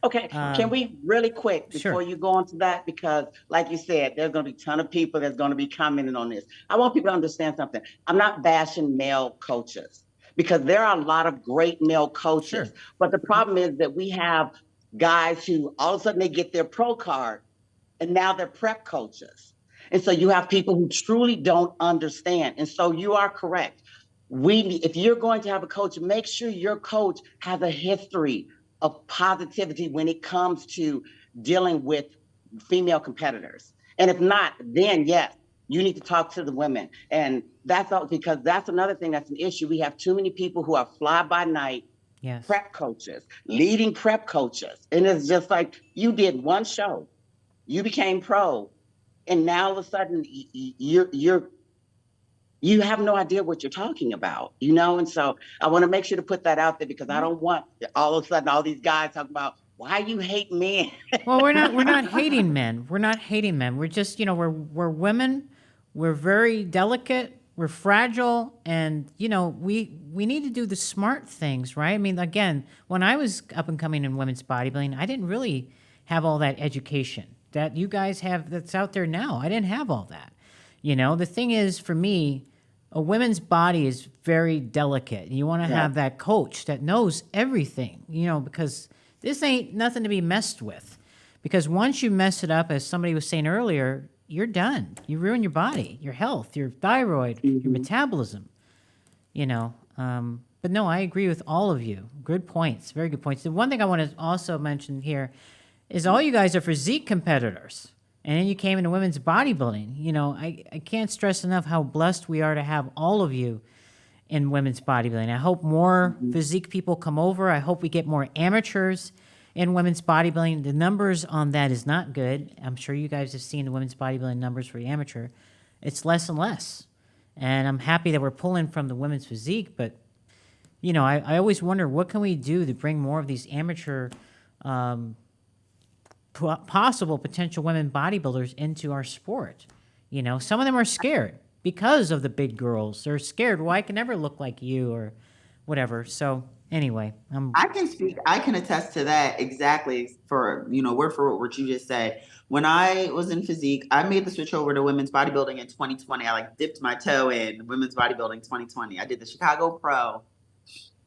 Okay, can we really quick before you go on to that? Because like you said, there's going to be a ton of people that's going to be commenting on this. I want people to understand something. I'm not bashing male coaches because there are a lot of great male coaches. Sure. But the problem is that we have guys who all of a sudden they get their pro card and now they're prep coaches. And so you have people who truly don't understand. And so you are correct. If you're going to have a coach, make sure your coach has a history of positivity when it comes to dealing with female competitors. And if not, then yes, you need to talk to the women. And that's all, because that's another thing that's an issue. We have too many people who are fly-by-night prep coaches, leading prep coaches. And it's just like, you did one show, you became pro, and now all of a sudden you have no idea what you're talking about, you know? And so I want to make sure to put that out there because I don't want all of a sudden all these guys talking about why you hate men. Well, we're not hating men. We're not hating men. We're just, you know, we're women. We're very delicate. We're fragile. And, you know, we need to do the smart things, right? I mean, again, when I was up and coming in women's bodybuilding, I didn't really have all that education that you guys have that's out there now. I didn't have all that. You know, the thing is, for me, a women's body is very delicate. You want to have that coach that knows everything, you know, because this ain't nothing to be messed with. Because once you mess it up, as somebody was saying earlier, you're done. You ruin your body, your health, your thyroid, your metabolism, you know. But no, I agree with all of you. Good points, very good points. The one thing I want to also mention here is all you guys are physique competitors. And then you came into women's bodybuilding. You know, I can't stress enough how blessed we are to have all of you in women's bodybuilding. I hope more physique people come over. I hope we get more amateurs in women's bodybuilding. The numbers on that is not good. I'm sure you guys have seen the women's bodybuilding numbers for the amateur. It's less and less. And I'm happy that we're pulling from the women's physique. But, you know, I always wonder, what can we do to bring more of these amateur possible potential women bodybuilders into our sport? You know, some of them are scared because of the big girls. They're scared. Well, I can never look like you or whatever. So anyway, I can attest to that exactly for, you know, word for word what you just said. When I was in physique, I made the switch over to women's bodybuilding in 2020. I like dipped my toe in women's bodybuilding 2020. I did the Chicago Pro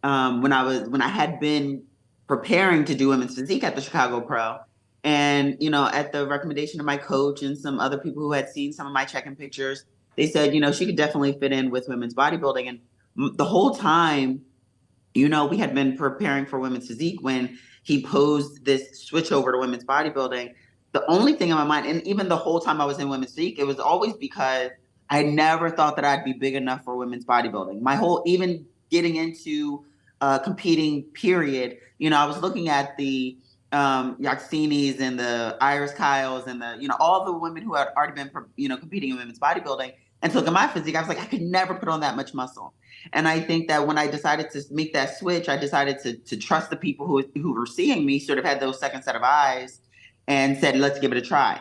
when I had been preparing to do women's physique at the Chicago Pro. And, you know, at the recommendation of my coach and some other people who had seen some of my check-in pictures, they said, you know, she could definitely fit in with women's bodybuilding. And the whole time, you know, we had been preparing for women's physique when he posed this switch over to women's bodybuilding. The only thing in my mind, and even the whole time I was in women's physique, it was always because I never thought that I'd be big enough for women's bodybuilding. Even getting into competing period, you know, I was looking at the Yaksinis and the Iris Kyles and the, you know, all the women who had already been, you know, competing in women's bodybuilding. And so look at my physique, I was like, I could never put on that much muscle. And I think that when I decided to make that switch, I decided to trust the people who were seeing me, sort of had those second set of eyes, and said, let's give it a try.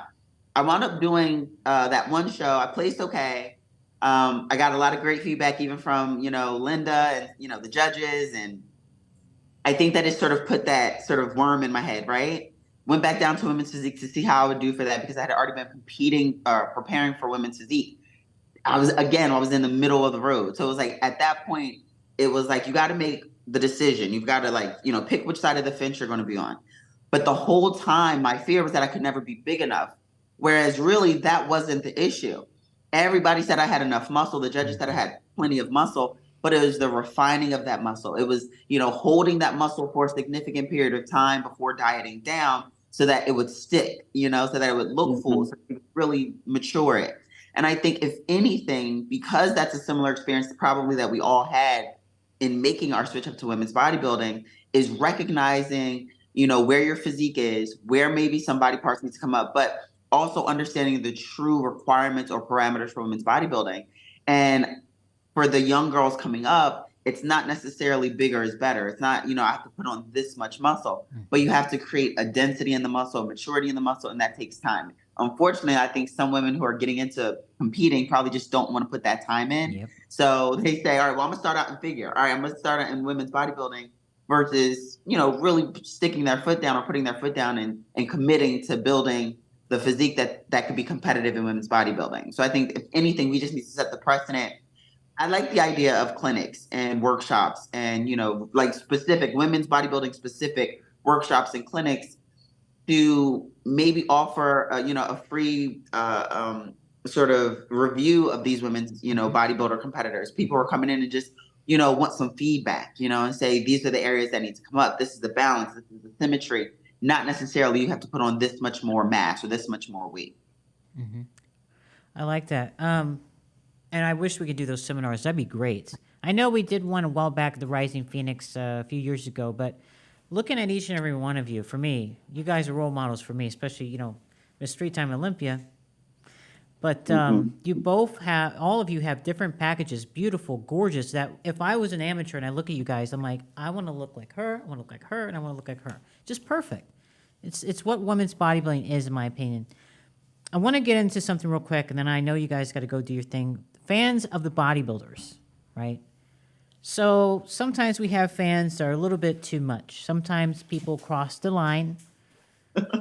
I wound up doing that one show. I placed okay. I got a lot of great feedback, even from, Linda and, the judges. And I think that it sort of put that sort of worm in my head, right? Went back down to women's physique to see how I would do for that, because I had already been competing or preparing for women's physique. I was in the middle of the road. So it was like, at that point, it was like, you got to make the decision. You've got to pick which side of the fence you're going to be on. But the whole time, my fear was that I could never be big enough. Whereas really that wasn't the issue. Everybody said I had enough muscle. The judges said I had plenty of muscle, but it was the refining of that muscle. It was, holding that muscle for a significant period of time before dieting down so that it would stick, so that it would look full, so you could really mature it. And I think, if anything, because that's a similar experience probably that we all had in making our switch up to women's bodybuilding, is recognizing, where your physique is, where maybe some body parts need to come up, but also understanding the true requirements or parameters for women's bodybuilding. And for the young girls coming up, it's not necessarily bigger is better. It's not, I have to put on this much muscle, but you have to create a density in the muscle, maturity in the muscle, and that takes time. Unfortunately, I think some women who are getting into competing probably just don't want to put that time in. Yep. So they say, all right, well, I'm going to start out in figure. All right, I'm going to start out in women's bodybuilding, versus, really sticking their foot down or putting their foot down and committing to building the physique that could be competitive in women's bodybuilding. So I think, if anything, we just need to set the precedent. I like the idea of clinics and workshops and, specific women's bodybuilding specific workshops and clinics to maybe offer, a free sort of review of these women's, bodybuilder competitors. People are coming in and just, want some feedback, and say, these are the areas that need to come up. This is the balance. This is the symmetry. Not necessarily you have to put on this much more mass or this much more weight. Mm-hmm. I like that. And I wish we could do those seminars. That'd be great. I know we did one a while back at the Rising Phoenix a few years ago, but looking at each and every one of you, for me, you guys are role models for me, especially, Miss Street Time Olympia. But you both have, all of you have different packages, beautiful, gorgeous, that if I was an amateur and I look at you guys, I'm like, I want to look like her, I want to look like her, and I want to look like her. Just perfect. It's what women's bodybuilding is, in my opinion. I want to get into something real quick, and then I know you guys got to go do your thing. Fans of the bodybuilders, right? So sometimes we have fans that are a little bit too much. Sometimes people cross the line.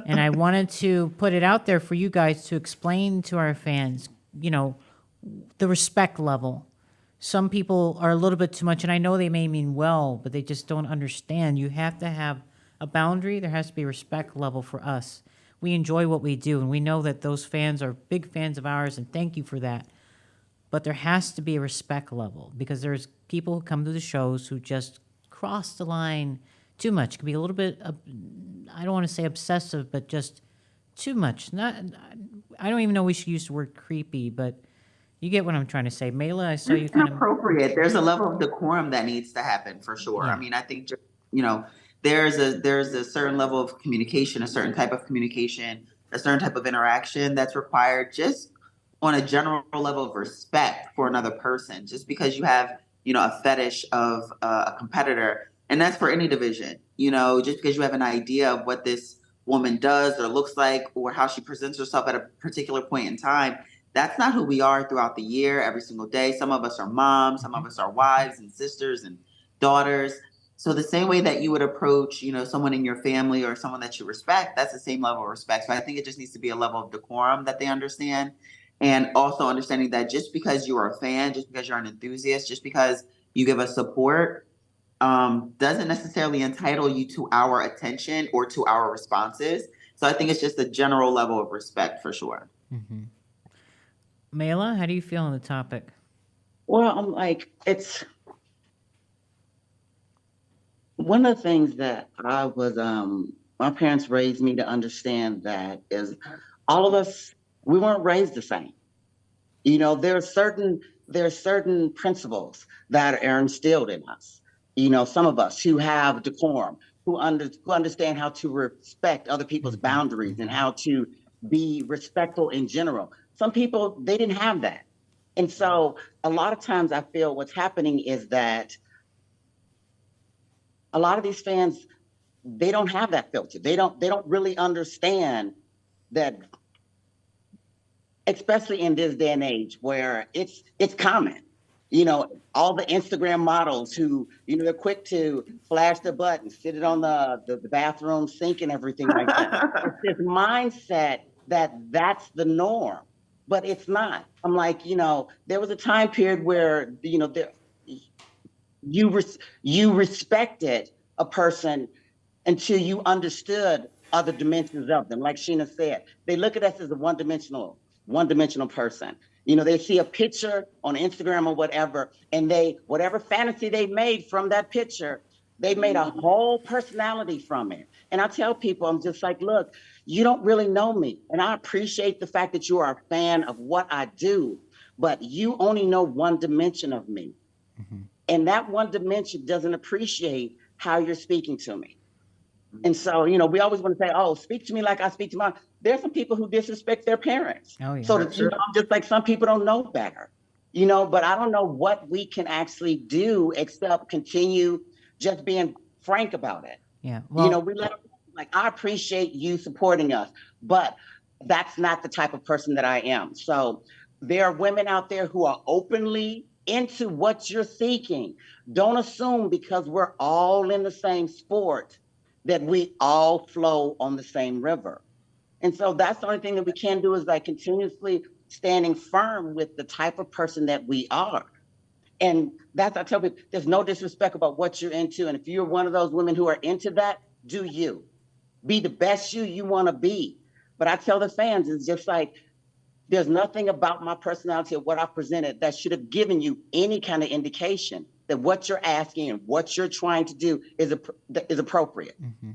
And I wanted to put it out there for you guys to explain to our fans, the respect level. Some people are a little bit too much, and I know they may mean well, but they just don't understand. You have to have a boundary. There has to be a respect level for us. We enjoy what we do, and we know that those fans are big fans of ours, and thank you for that. But there has to be a respect level, because there's people who come to the shows who just cross the line too much. It can be a little bit, I don't want to say obsessive, but just too much. I don't even know we should use the word creepy, but you get what I'm trying to say. Mayla, I saw you kind of... Inappropriate. There's a level of decorum that needs to happen, for sure. Yeah. I mean, I think, there's a certain level of communication, a certain type of communication, a certain type of interaction that's required, just on a general level of respect for another person. Just because you have, a fetish of a competitor, and that's for any division, just because you have an idea of what this woman does or looks like, or how she presents herself at a particular point in time, that's not who we are throughout the year, every single day. Some of us are moms, some of us are wives and sisters and daughters. So the same way that you would approach, someone in your family or someone that you respect, that's the same level of respect. So I think it just needs to be a level of decorum that they understand. And also understanding that just because you are a fan, just because you're an enthusiast, just because you give us support, doesn't necessarily entitle you to our attention or to our responses. So I think it's just a general level of respect, for sure. Mm-hmm. Mayla, how do you feel on the topic? Well, I'm like, it's one of the things that I was, my parents raised me to understand that is all of us, we weren't raised the same. There are certain principles that are instilled in us. Some of us who have decorum, who understand how to respect other people's boundaries and how to be respectful in general. Some people, they didn't have that. And so a lot of times I feel what's happening is that a lot of these fans, they don't have that filter. They don't really understand that, especially in this day and age where it's common. You know, all the Instagram models who, you know, they're quick to flash the button, sit it on the bathroom sink and everything like that. It's this mindset that that's the norm, but it's not. I'm like, you know, there was a time period where, you know, you respected a person until you understood other dimensions of them. Like Sheena said, they look at us as a one-dimensional person. You know, they see a picture on Instagram or whatever, and whatever fantasy they made from that picture, they made a whole personality from it. And I tell people, I'm just like, look, you don't really know me. And I appreciate the fact that you are a fan of what I do, but you only know one dimension of me. Mm-hmm. And that one dimension doesn't appreciate how you're speaking to me. And so, you know, we always want to say, oh, speak to me like I speak to mine. There's some people who disrespect their parents. Oh, yeah. So that, you know, I'm just like, some people don't know better, you know, but I don't know what we can actually do except continue just being frank about it. Yeah. Well, you know, like, I appreciate you supporting us, but that's not the type of person that I am. So there are women out there who are openly into what you're seeking. Don't assume because we're all in the same sport that we all flow on the same river. And so that's the only thing that we can do is like continuously standing firm with the type of person that we are. And that's, I tell people, there's no disrespect about what you're into. And if you're one of those women who are into that, do you. Be the best you want to be. But I tell the fans, it's just like, there's nothing about my personality or what I presented that should have given you any kind of indication that what you're asking and what you're trying to do is appropriate. Mm-hmm.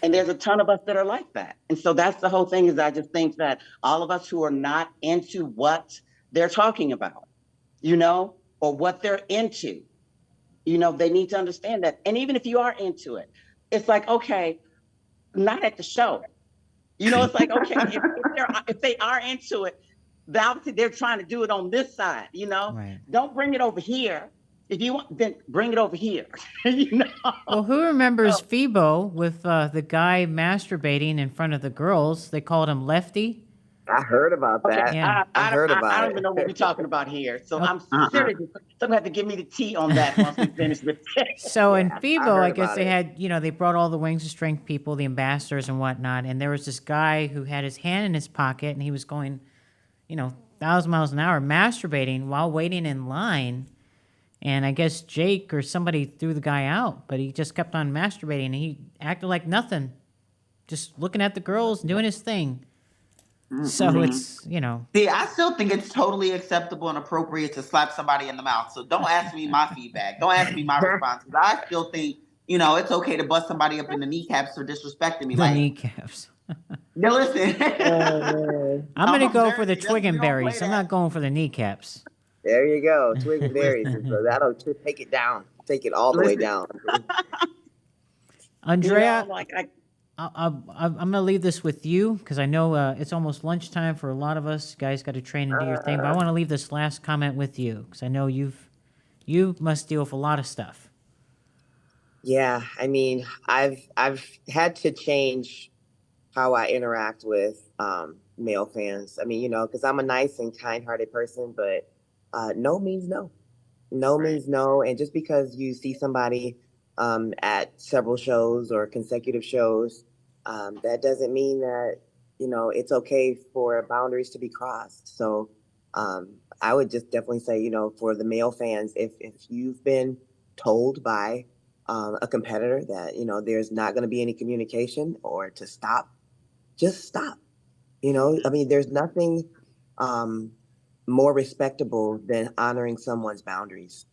And there's a ton of us that are like that. And so that's the whole thing is I just think that all of us who are not into what they're talking about, you know, or what they're into, you know, they need to understand that. And even if you are into it, it's like, okay, not at the show. You know, it's like, okay, if they are into it, obviously they're trying to do it on this side, you know? Right. Don't bring it over here. If you want, then bring it over here. You know? Well, who remembers Phoebo with the guy masturbating in front of the girls? They called him Lefty. I heard about that. Okay. Yeah. I heard about it. I don't even know what we're talking about here. So I'm serious. Someone have to give me the tea on that once we finish with this. So in Phoebo, I guess they had, you know, they brought all the Wings of Strength people, the ambassadors and whatnot, and there was this guy who had his hand in his pocket and he was going, you know, 1,000 miles an hour masturbating while waiting in line. And I guess Jake or somebody threw the guy out, but he just kept on masturbating and he acted like nothing, just looking at the girls, doing his thing. Mm-hmm. So it's, you know. See, I still think it's totally acceptable and appropriate to slap somebody in the mouth. So don't ask me my feedback. Don't ask me my responses. I still think, you know, it's okay to bust somebody up in the kneecaps for disrespecting me. The kneecaps. Now listen. I'm going to go for the twig and berries. I'm not going for the kneecaps. There you go, twig and berries. So that'll take it down, take it all the way down. Andrea, you know, I'm going to leave this with you because I know it's almost lunchtime for a lot of us. You guys got to train and do your thing, but I want to leave this last comment with you because I know you must deal with a lot of stuff. Yeah, I mean, I've had to change how I interact with male fans. I mean, you know, because I'm a nice and kind-hearted person, but no means no. No means no. And just because you see somebody at several shows or consecutive shows, that doesn't mean that, you know, it's okay for boundaries to be crossed. So I would just definitely say, you know, for the male fans, if you've been told by a competitor that, you know, there's not going to be any communication or to stop, just stop. You know, I mean, there's nothing more respectable than honoring someone's boundaries,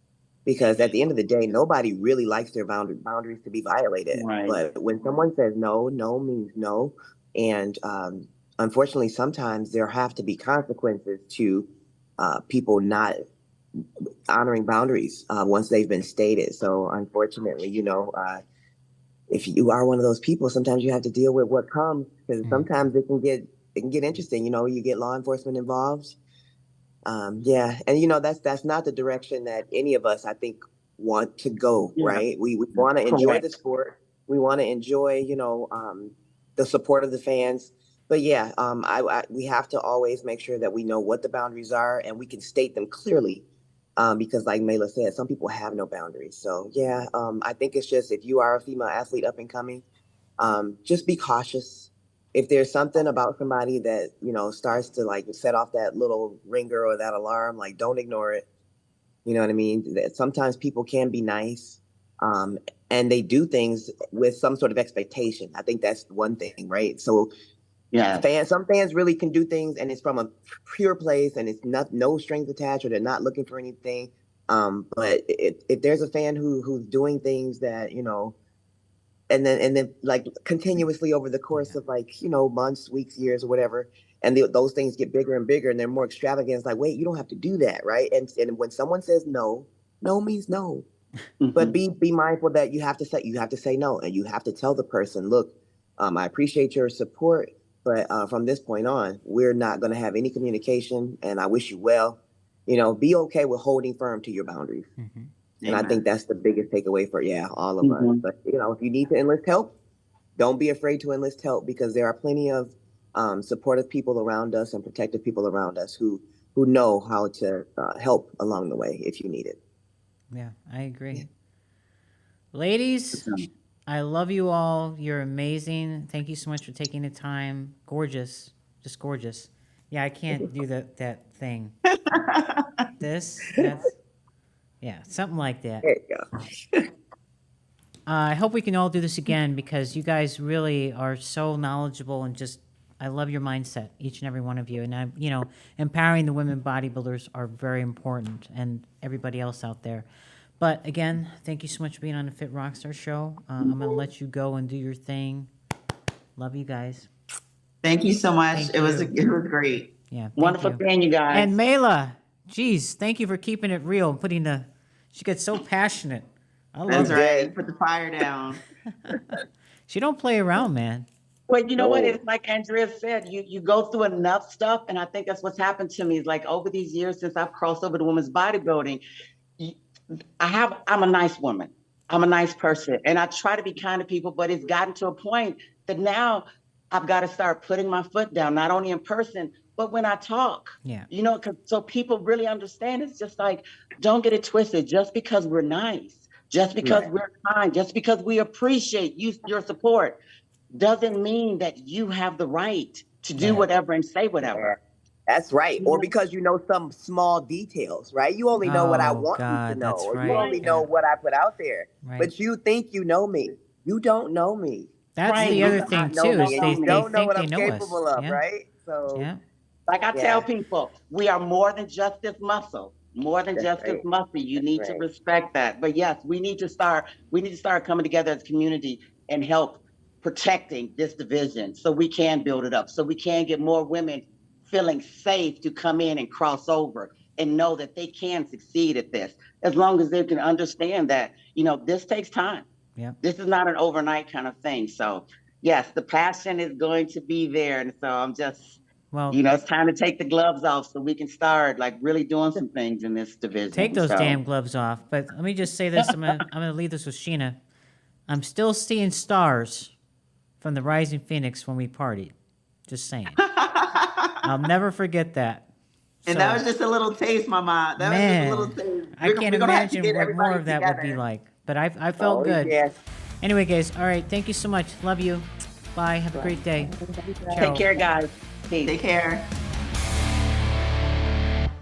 because at the end of the day, nobody really likes their boundaries to be violated. Right. But when someone says no, no means no. And unfortunately, sometimes there have to be consequences to people not honoring boundaries once they've been stated. So unfortunately, you know, if you are one of those people, sometimes you have to deal with what comes, because sometimes it can get interesting. You know, you get law enforcement involved. Yeah, and that's not the direction that any of us, I think, want to go. Yeah. Right? We want to enjoy Correct. the sport. We want to enjoy, the support of the fans. But yeah, we have to always make sure that we know what the boundaries are and we can state them clearly. Because, like Mayla said, some people have no boundaries. So yeah, I think it's just if you are a female athlete up and coming, just be cautious. If there's something about somebody that, starts to like set off that little ringer or that alarm, like don't ignore it. You know what I mean? That sometimes people can be nice, and they do things with some sort of expectation. I think that's one thing, right? So Yeah. some fans really can do things and it's from a pure place and it's no strings attached or they're not looking for anything. But if there's a fan who's doing things that, and then like continuously over the course of like, months, weeks, years, or whatever, and those things get bigger and bigger and they're more extravagant. It's like, wait, you don't have to do that, right? And when someone says no, no means no. But be mindful that you have to say no, and you have to tell the person, look, I appreciate your support, but from this point on, we're not going to have any communication, and I wish you well. Be okay with holding firm to your boundaries. Mm-hmm. And I think that's the biggest takeaway for all of us. But if you need to enlist help, don't be afraid to enlist help, because there are plenty of supportive people around us and protective people around us who know how to help along the way if you need it. Yeah, I agree. Yeah. Ladies, I love you all. You're amazing. Thank you so much for taking the time. Gorgeous. Just gorgeous. Yeah, I can't do that thing. Something like that. There you go. I hope we can all do this again, because you guys really are so knowledgeable, and just, I love your mindset, each and every one of you. And empowering the women bodybuilders are very important, and everybody else out there. But again, thank you so much for being on the Fit Rockstar Show. I'm going to let you go and do your thing. Love you guys. Thank you so much. It was great. Yeah. Wonderful seeing you guys. And Mayla, geez, thank you for keeping it real and putting she gets so passionate. I love That's it. right. Put the fire down. She don't play around, man. Well, you know what? It's like Andrea said, you go through enough stuff, and I think that's what's happened to me. Is like over these years since I've crossed over to women's bodybuilding, I'm a nice woman. I'm a nice person, and I try to be kind to people, but it's gotten to a point that now I've got to start putting my foot down, not only in person, but when I talk. Yeah. So people really understand. It's just like, don't get it twisted. Just because we're nice, just because we're kind, just because we appreciate your support, doesn't mean that you have the right to do whatever and say whatever. That's right. Or because you know some small details, right? You only know what I want you to know, or you only know what I put out there. Right. But you think you know me. You don't know me. That's the other thing too. Is they don't know what I'm know capable us. of, right? So like I tell people, we are more than just this muscle. More than just this muscle. You need to respect that. But yes, we need to start coming together as a community and help protecting this division, so we can build it up, so we can get more women feeling safe to come in and cross over and know that they can succeed at this, as long as they can understand that, this takes time. Yeah. This is not an overnight kind of thing. So yes, the passion is going to be there. And so I'm just, it's time to take the gloves off so we can start like really doing some things in this division. Take those damn gloves off. But let me just say this. I'm gonna leave this with Sheena. I'm still seeing stars from the Rising Phoenix when we partied. Just saying. I'll never forget that. And that was just a little taste, Mama. That was just a little taste. I can't imagine what more of that would be like. But I felt good. Yeah. Anyway, guys, all right. Thank you so much. Love you. Bye. Have a great day. Take care, guys. Take care.